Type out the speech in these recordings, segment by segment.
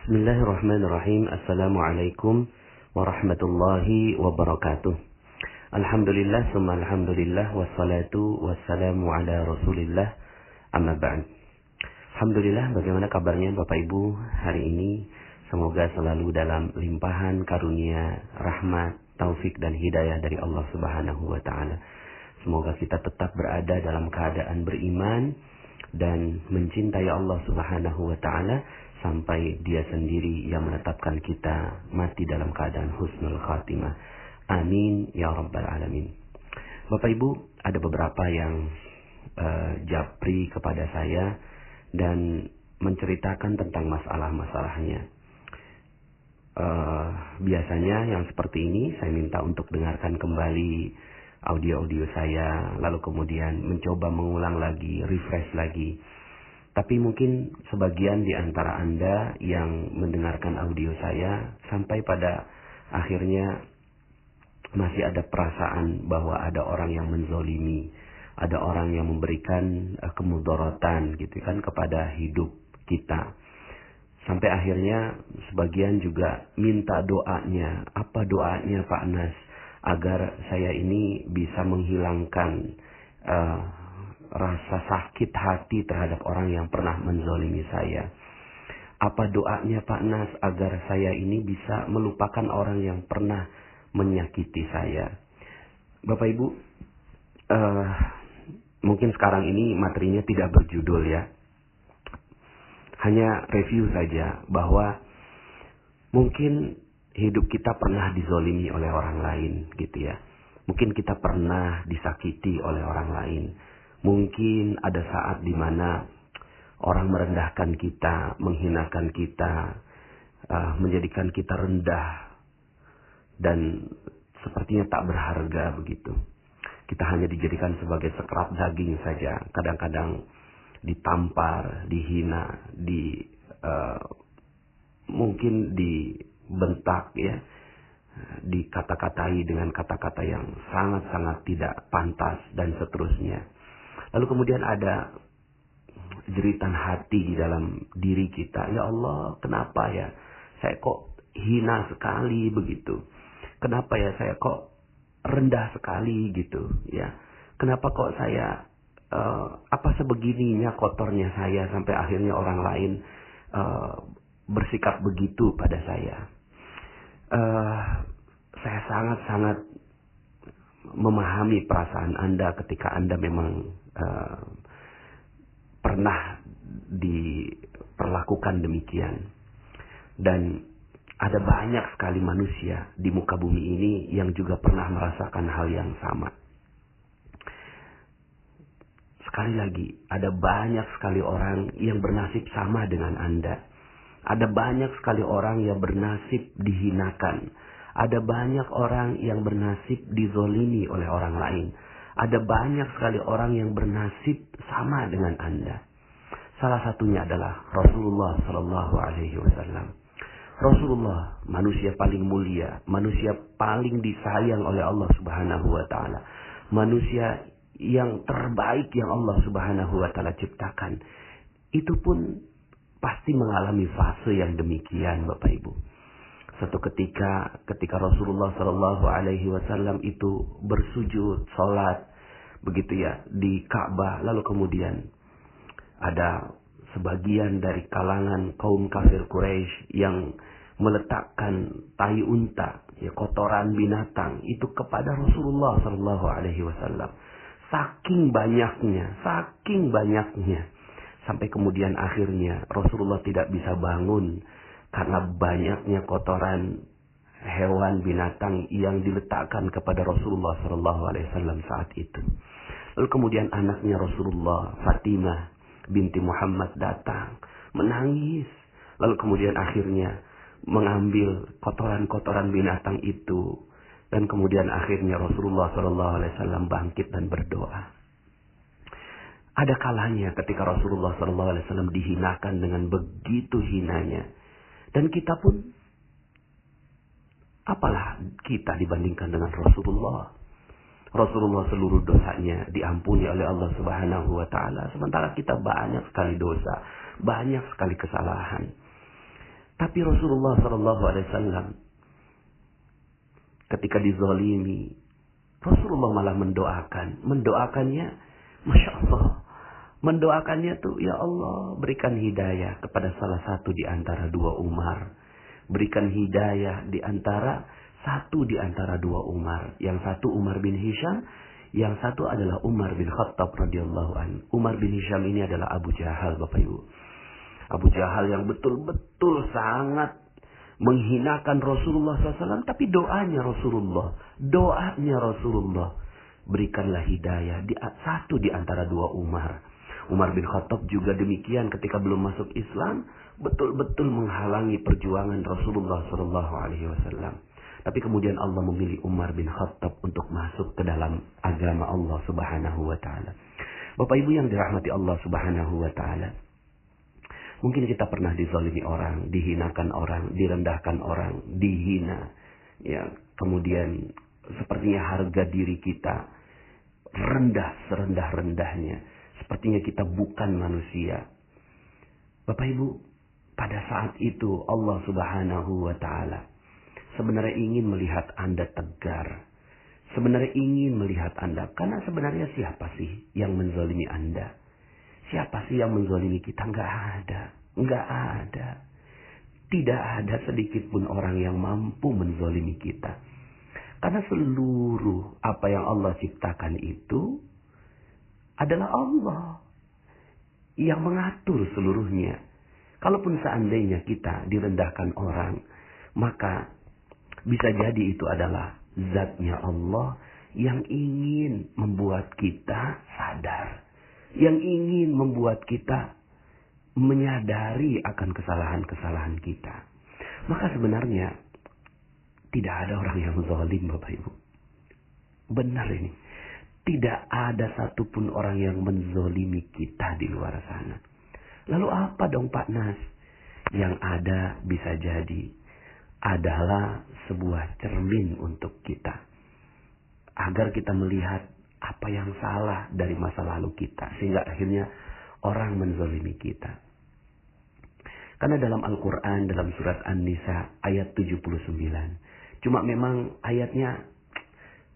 Bismillahirrahmanirrahim. Assalamualaikum warahmatullahi wabarakatuh. Alhamdulillah, summa alhamdulillah, wassalatu wassalamu ala rasulillah, amma ba'd. Alhamdulillah, bagaimana kabarnya Bapak Ibu hari ini? Semoga selalu dalam limpahan karunia, rahmat, taufik dan hidayah dari Allah Subhanahu wa taala. Semoga kita tetap berada dalam keadaan beriman dan mencintai Allah Subhanahu wa taala sampai Dia sendiri yang menetapkan kita mati dalam keadaan husnul khatimah. Amin ya rabbal alamin. Bapak Ibu, ada beberapa yang japri kepada saya dan menceritakan tentang masalah-masalahnya. Biasanya yang seperti ini saya minta untuk dengarkan kembali audio-audio saya, lalu kemudian mencoba mengulang lagi, refresh lagi. Tapi mungkin sebagian di antara Anda yang mendengarkan audio saya sampai pada akhirnya masih ada perasaan bahwa ada orang yang menzolimi, ada orang yang memberikan kemudaratan gitu kan kepada hidup kita. Sampai akhirnya sebagian juga minta doanya. Apa doanya Pak Nas? Agar saya ini bisa menghilangkan rasa sakit hati terhadap orang yang pernah menzolimi saya. Apa doanya Pak Nas agar saya ini bisa melupakan orang yang pernah menyakiti saya? Bapak Ibu, mungkin sekarang ini materinya tidak berjudul ya. Hanya review saja bahwa mungkin hidup kita pernah dizolimi oleh orang lain gitu ya. Mungkin kita pernah disakiti oleh orang lain. Mungkin ada saat di mana orang merendahkan kita, menghinakan kita, menjadikan kita rendah dan sepertinya tak berharga begitu. Kita hanya dijadikan sebagai sekerap daging saja. Kadang-kadang ditampar, dihina, mungkin dibentak ya, dikata-katai dengan kata-kata yang sangat-sangat tidak pantas dan seterusnya. Lalu kemudian ada jeritan hati di dalam diri kita. Ya Allah, kenapa ya saya kok hina sekali begitu? Kenapa ya saya kok rendah sekali gitu ya? Kenapa kok saya apa sebegininya kotornya saya sampai akhirnya orang lain bersikap begitu pada saya? Saya sangat-sangat memahami perasaan Anda ketika Anda memang pernah diperlakukan demikian. Dan ada banyak sekali manusia di muka bumi ini yang juga pernah merasakan hal yang sama. Sekali lagi, ada banyak sekali orang yang bernasib sama dengan Anda. Ada banyak sekali orang yang bernasib dihinakan. Ada banyak orang yang bernasib dizolimi oleh orang lain. Ada banyak sekali orang yang bernasib sama dengan Anda. Salah satunya adalah Rasulullah Sallallahu Alaihi Wasallam. Rasulullah, manusia paling mulia, manusia paling disayang oleh Allah Subhanahu Wa Taala, manusia yang terbaik yang Allah Subhanahu Wa Taala ciptakan. Itu pun pasti mengalami fase yang demikian, Bapak Ibu. Satu ketika Rasulullah Shallallahu Alaihi Wasallam itu bersujud, sholat, begitu ya di Ka'bah, lalu kemudian ada sebagian dari kalangan kaum kafir Quraisy yang meletakkan tai unta, ya kotoran binatang itu kepada Rasulullah Shallallahu Alaihi Wasallam. Saking banyaknya, sampai kemudian akhirnya Rasulullah tidak bisa bangun. Karena banyaknya kotoran hewan binatang yang diletakkan kepada Rasulullah SAW saat itu. Lalu kemudian anaknya Rasulullah, Fatimah binti Muhammad datang, menangis. Lalu kemudian akhirnya mengambil kotoran-kotoran binatang itu. Dan kemudian akhirnya Rasulullah SAW bangkit dan berdoa. Ada kalanya ketika Rasulullah SAW dihinakan dengan begitu hinanya. Dan kita pun, apalah kita dibandingkan dengan Rasulullah. Rasulullah seluruh dosanya diampuni oleh Allah Subhanahu wa taala, sementara kita banyak sekali dosa, banyak sekali kesalahan. Tapi Rasulullah SAW ketika dizalimi, Rasulullah malah mendoakannya, Masya Allah. Mendoakannya tuh, ya Allah, berikan hidayah kepada salah satu di antara dua Umar. Berikan hidayah satu di antara dua Umar. Yang satu Umar bin Hisham, yang satu adalah Umar bin Khattab radhiyallahu anhu. Umar bin Hisham ini adalah Abu Jahal, Bapak Ibu. Abu Jahal yang betul-betul sangat menghinakan Rasulullah SAW. Tapi doanya Rasulullah, berikanlah hidayah satu di antara dua Umar. Umar bin Khattab juga demikian ketika belum masuk Islam, betul-betul menghalangi perjuangan Rasulullah SAW. Tapi kemudian Allah memilih Umar bin Khattab untuk masuk ke dalam agama Allah Subhanahu wa Ta'ala. Bapak Ibu yang dirahmati Allah Subhanahu wa Ta'ala, mungkin kita pernah dizalimi orang, dihinakan orang, direndahkan orang, dihina. Ya, kemudian sepertinya harga diri kita rendah serendah-rendahnya. Sepertinya kita bukan manusia. Bapak Ibu, pada saat itu Allah Subhanahu wa Ta'ala sebenarnya ingin melihat Anda tegar. Sebenarnya ingin melihat Anda. Karena sebenarnya siapa sih yang menzalimi Anda? Siapa sih yang menzalimi kita? Enggak ada. Tidak ada sedikit pun orang yang mampu menzalimi kita. Karena seluruh apa yang Allah ciptakan itu adalah Allah yang mengatur seluruhnya. Kalaupun seandainya kita direndahkan orang, maka bisa jadi itu adalah zatnya Allah yang ingin membuat kita sadar. Yang ingin membuat kita menyadari akan kesalahan-kesalahan kita. Maka sebenarnya tidak ada orang yang zalim, Bapak Ibu. Benar ini. Tidak ada satupun orang yang menzolimi kita di luar sana. Lalu apa dong Pak Nas? Yang ada bisa jadi adalah sebuah cermin untuk kita. Agar kita melihat apa yang salah dari masa lalu kita. Sehingga akhirnya orang menzolimi kita. Karena dalam Al-Quran, dalam surat An-Nisa ayat 79. Cuma memang ayatnya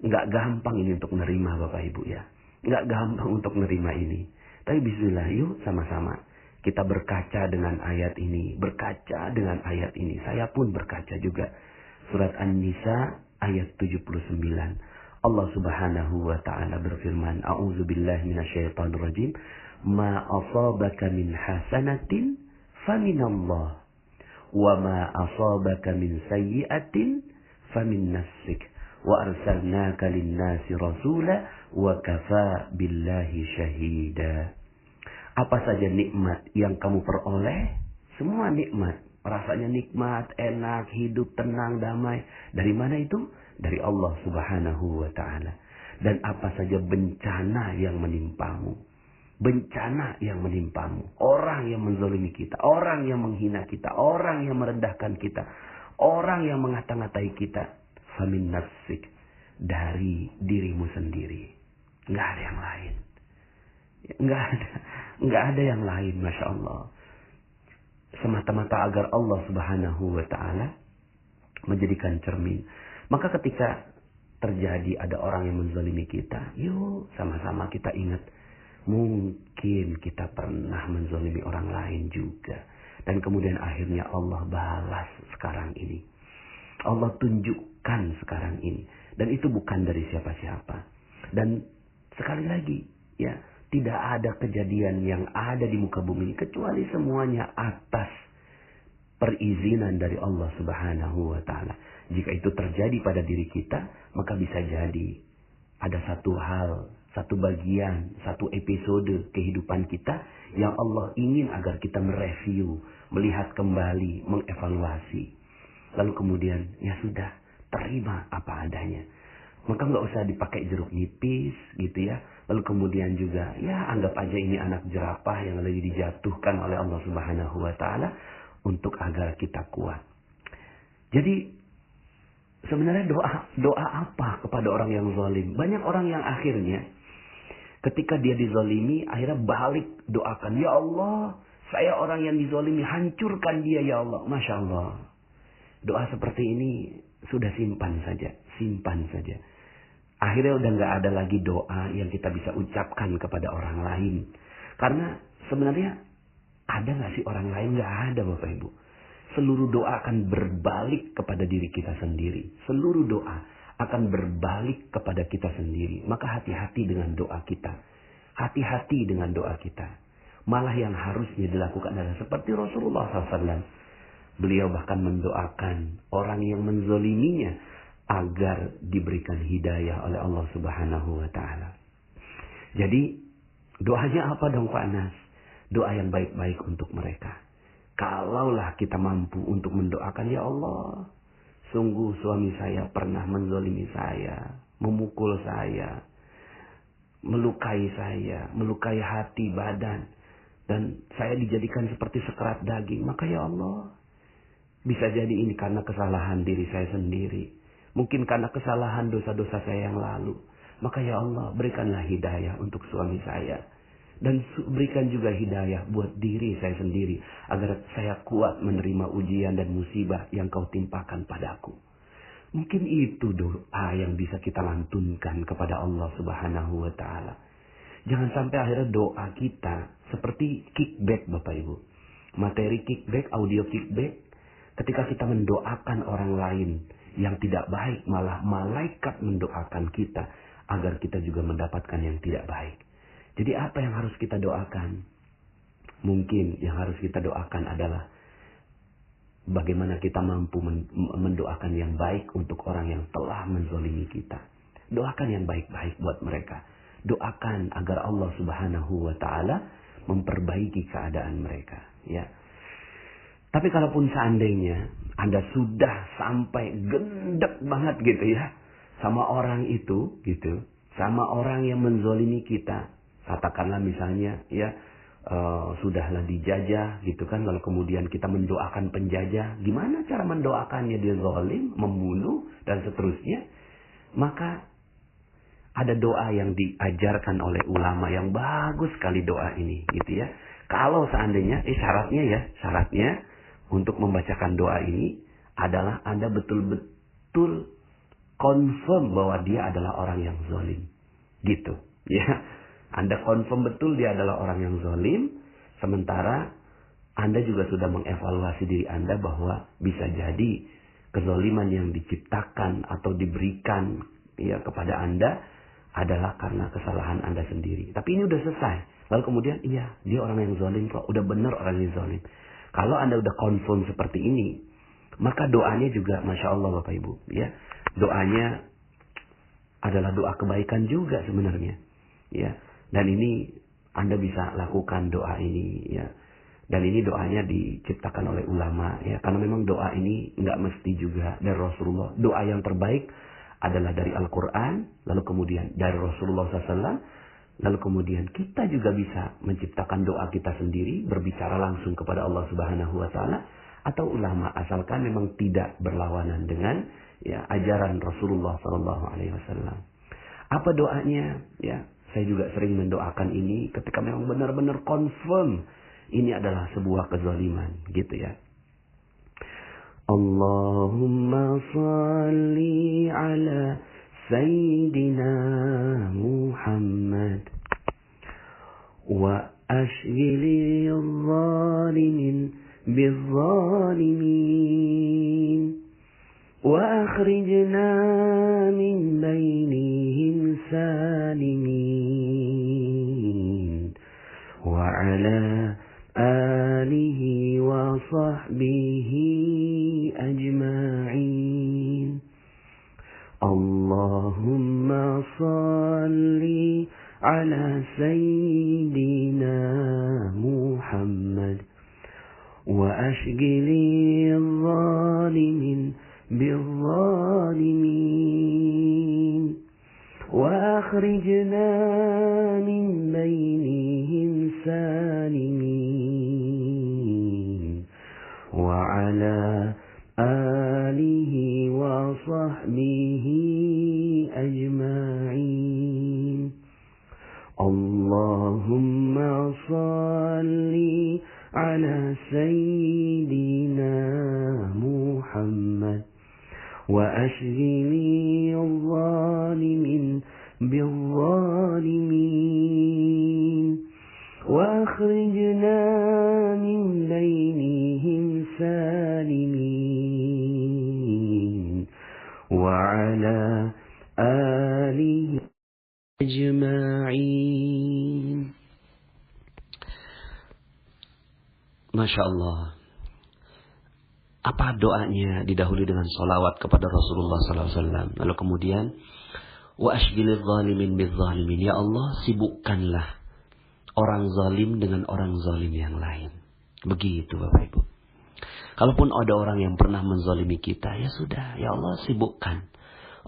nggak gampang ini untuk nerima Bapak Ibu ya. Nggak gampang untuk nerima ini. Tapi bismillah, yuk sama-sama kita berkaca dengan ayat ini. Berkaca dengan ayat ini. Saya pun berkaca juga. Surat An-Nisa ayat 79. Allah Subhanahu wa Ta'ala berfirman, A'udzubillahi minasyaitonirrajim. Ma asabaka min hasanatin faminallah. Wa ma asabaka min sayyi'atin famin nafsik. Wa arsalnaka linnasi rasula wa kafa billahi syahida. Apa saja nikmat yang kamu peroleh, semua nikmat, rasanya nikmat, enak, hidup tenang, damai. Dari mana itu? Dari Allah Subhanahu wa Ta'ala. Dan apa saja bencana yang menimpamu, bencana yang menimpamu, orang yang menzalimi kita, orang yang menghina kita, orang yang merendahkan kita, orang yang mengata-ngatai kita, famin nafsik, dari dirimu sendiri. Nggak ada yang lain. Nggak ada yang lain, Masya Allah. Semata-mata agar Allah Subhanahu wa Ta'ala menjadikan cermin. Maka ketika terjadi ada orang yang menzalimi kita, yuk sama-sama kita ingat, mungkin kita pernah menzalimi orang lain juga. Dan kemudian akhirnya Allah balas sekarang ini. Allah tunjukkan sekarang ini. Dan itu bukan dari siapa-siapa. Dan sekali lagi, ya, tidak ada kejadian yang ada di muka bumi ini kecuali semuanya atas perizinan dari Allah Subhanahu wa Ta'ala. Jika itu terjadi pada diri kita, maka bisa jadi ada satu hal, satu bagian, satu episode kehidupan kita yang Allah ingin agar kita mereview, melihat kembali, mengevaluasi. Lalu kemudian, ya sudah, terima apa adanya. Maka nggak usah dipakai jeruk nipis gitu ya. Lalu kemudian juga, ya anggap aja ini anak jerapah yang lagi dijatuhkan oleh Allah Subhanahu wa Ta'ala untuk agar kita kuat. Jadi sebenarnya doa apa kepada orang yang zalim? Banyak orang yang akhirnya ketika dia dizalimi, akhirnya balik doakan, ya Allah, Saya orang yang dizolimi, hancurkan dia ya Allah. Masya Allah. Doa seperti ini sudah simpan saja. Simpan saja. Akhirnya udah gak ada lagi doa yang kita bisa ucapkan kepada orang lain. Karena sebenarnya ada gak sih orang lain? Gak ada Bapak Ibu. Seluruh doa akan berbalik kepada diri kita sendiri. Seluruh doa akan berbalik kepada kita sendiri. Maka hati-hati dengan doa kita. Hati-hati dengan doa kita. Malah yang harusnya dilakukan adalah seperti Rasulullah SAW. Beliau bahkan mendoakan orang yang menzoliminya agar diberikan hidayah oleh Allah Subhanahu wa Ta'ala. Jadi doanya apa dong Pak Anas? Doa yang baik-baik untuk mereka. Kalaulah kita mampu untuk mendoakan, ya Allah, sungguh suami saya pernah menzolimi saya, memukul saya, melukai saya, melukai hati, badan, dan saya dijadikan seperti sekerat daging. Maka ya Allah, bisa jadi ini karena kesalahan diri saya sendiri. Mungkin karena kesalahan dosa-dosa saya yang lalu. Maka ya Allah, berikanlah hidayah untuk suami saya. Dan berikan juga hidayah buat diri saya sendiri. Agar saya kuat menerima ujian dan musibah yang kau timpakan padaku. Mungkin itu doa yang bisa kita lantunkan kepada Allah Subhanahu wa Ta'ala. Jangan sampai akhirnya doa kita seperti kickback Bapak Ibu. Materi kickback, audio kickback. Ketika kita mendoakan orang lain yang tidak baik, malah malaikat mendoakan kita agar kita juga mendapatkan yang tidak baik. Jadi apa yang harus kita doakan? Mungkin yang harus kita doakan adalah bagaimana kita mampu mendoakan yang baik untuk orang yang telah menzolimi kita. Doakan yang baik-baik buat mereka. Doakan agar Allah Subhanahu wa Ta'ala memperbaiki keadaan mereka. Ya. Tapi kalaupun seandainya Anda sudah sampai gendek banget gitu ya sama orang itu gitu, sama orang yang menzolimi kita, katakanlah misalnya ya sudahlah dijajah gitu kan, lalu kemudian kita mendoakan penjajah, gimana cara mendoakannya? Dia zalim, membunuh dan seterusnya. Maka ada doa yang diajarkan oleh ulama yang bagus sekali doa ini gitu ya. Kalau seandainya syaratnya untuk membacakan doa ini adalah Anda betul-betul confirm bahwa dia adalah orang yang zalim. Gitu. Ya. Anda confirm betul dia adalah orang yang zalim. Sementara Anda juga sudah mengevaluasi diri Anda bahwa bisa jadi kezaliman yang diciptakan atau diberikan ya kepada Anda adalah karena kesalahan Anda sendiri. Tapi ini udah selesai. Lalu kemudian iya dia orang yang zalim kok. Udah benar orang yang zalim. Kalau Anda udah confirm seperti ini, maka doanya juga Masya Allah Bapak Ibu. Ya, doanya adalah doa kebaikan juga sebenarnya. Ya, dan ini Anda bisa lakukan doa ini. Ya, dan ini doanya diciptakan oleh ulama. Ya, karena memang doa ini nggak mesti juga dari Rasulullah. Doa yang terbaik adalah dari Al-Quran, lalu kemudian dari Rasulullah SAW. Lalu kemudian kita juga bisa menciptakan doa kita sendiri, berbicara langsung kepada Allah Subhanahu wa Ta'ala, atau ulama, asalkan memang tidak berlawanan dengan ya ajaran Rasulullah sallallahu alaihi wasallam. Apa doanya? Ya, saya juga sering mendoakan ini ketika memang benar-benar confirm ini adalah sebuah kezaliman, gitu ya. Allahumma salli ala Sayyidina Muhammad wa ashghili al-zalimin bil-zalimin wa akhrijna min bainihim salimin wa ala alihi wa sahbihi ajma'in. Allahumma salli ala Sayyidina Muhammad wa ashghili al-zalimin bil-zalimin wa akhrijna min bainihim salimin wa ala alihi wa sahbihi ajma'in. Allahumma salli على سيدنا محمد وأشغلي الظالمين بالظالمين وأخرجنا من بينهم سالمين وعلى آله أجمعين. Masya Allah. Apa doanya? Didahului dengan salawat kepada Rasulullah SAW. Lalu kemudian, wa ashghilil zalimin bil zalimin. Ya Allah, sibukkanlah orang zalim dengan orang zalim yang lain. Begitu Bapak Ibu. Kalaupun ada orang yang pernah menzalimi kita, ya sudah, ya Allah sibukkan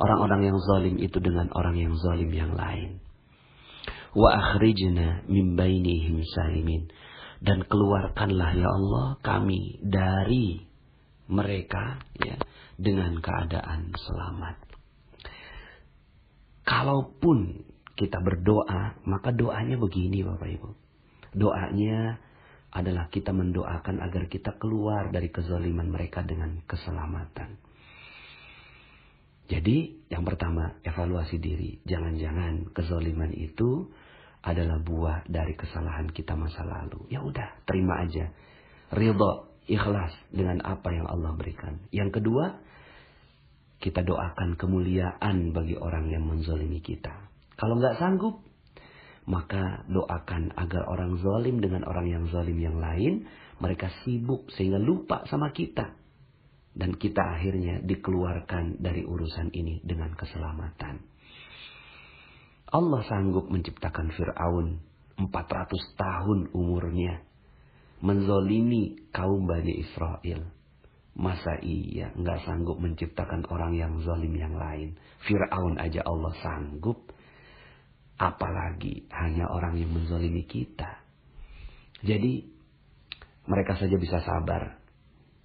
orang-orang yang zalim itu dengan orang yang zalim yang lain. Wa akhrijna min bainihim salimin. Dan keluarkanlah ya Allah kami dari mereka ya dengan keadaan selamat. Kalaupun kita berdoa, maka doanya begini Bapak Ibu. Doanya adalah kita mendoakan agar kita keluar dari kezaliman mereka dengan keselamatan. Jadi yang pertama, evaluasi diri. Jangan-jangan kezaliman itu adalah buah dari kesalahan kita masa lalu. Ya udah, terima aja. Ridha, ikhlas dengan apa yang Allah berikan. Yang kedua, kita doakan kemuliaan bagi orang yang menzalimi kita. Kalau nggak sanggup, maka doakan agar orang zalim dengan orang yang zalim yang lain, mereka sibuk sehingga lupa sama kita. Dan kita akhirnya dikeluarkan dari urusan ini dengan keselamatan. Allah sanggup menciptakan Fir'aun 400 tahun umurnya. Menzolimi kaum Bani Israel. Masa iya nggak sanggup menciptakan orang yang zalim yang lain. Fir'aun aja Allah sanggup. Apalagi hanya orang yang menzolimi kita. Jadi mereka saja bisa sabar.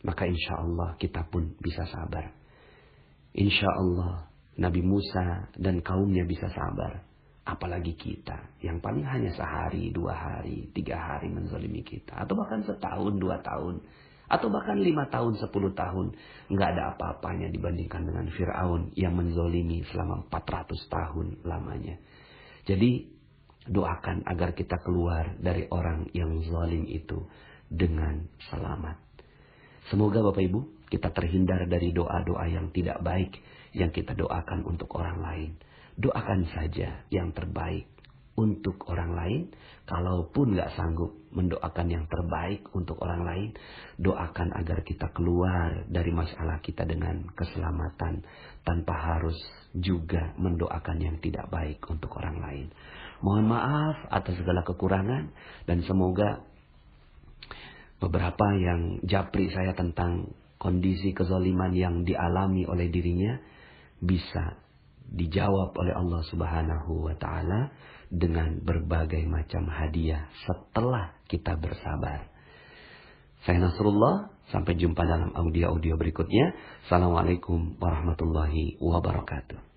Maka insya Allah kita pun bisa sabar. Insya Allah Nabi Musa dan kaumnya bisa sabar. Apalagi kita yang paling hanya sehari, 2 hari, 3 hari menzalimi kita. Atau bahkan setahun, 2 tahun. Atau bahkan 5 tahun, 10 tahun. Nggak ada apa-apanya dibandingkan dengan Fir'aun yang menzalimi selama 400 tahun lamanya. Jadi doakan agar kita keluar dari orang yang zalim itu dengan selamat. Semoga Bapak Ibu kita terhindar dari doa-doa yang tidak baik yang kita doakan untuk orang lain. Doakan saja yang terbaik untuk orang lain. Kalaupun gak sanggup mendoakan yang terbaik untuk orang lain, doakan agar kita keluar dari masalah kita dengan keselamatan tanpa harus juga mendoakan yang tidak baik untuk orang lain. Mohon maaf atas segala kekurangan dan semoga beberapa yang japri saya tentang kondisi kezaliman yang dialami oleh dirinya bisa dijawab oleh Allah Subhanahu wa Ta'ala dengan berbagai macam hadiah setelah kita bersabar. Saya Nasrullah, sampai jumpa dalam audio-audio berikutnya. Assalamualaikum warahmatullahi wabarakatuh.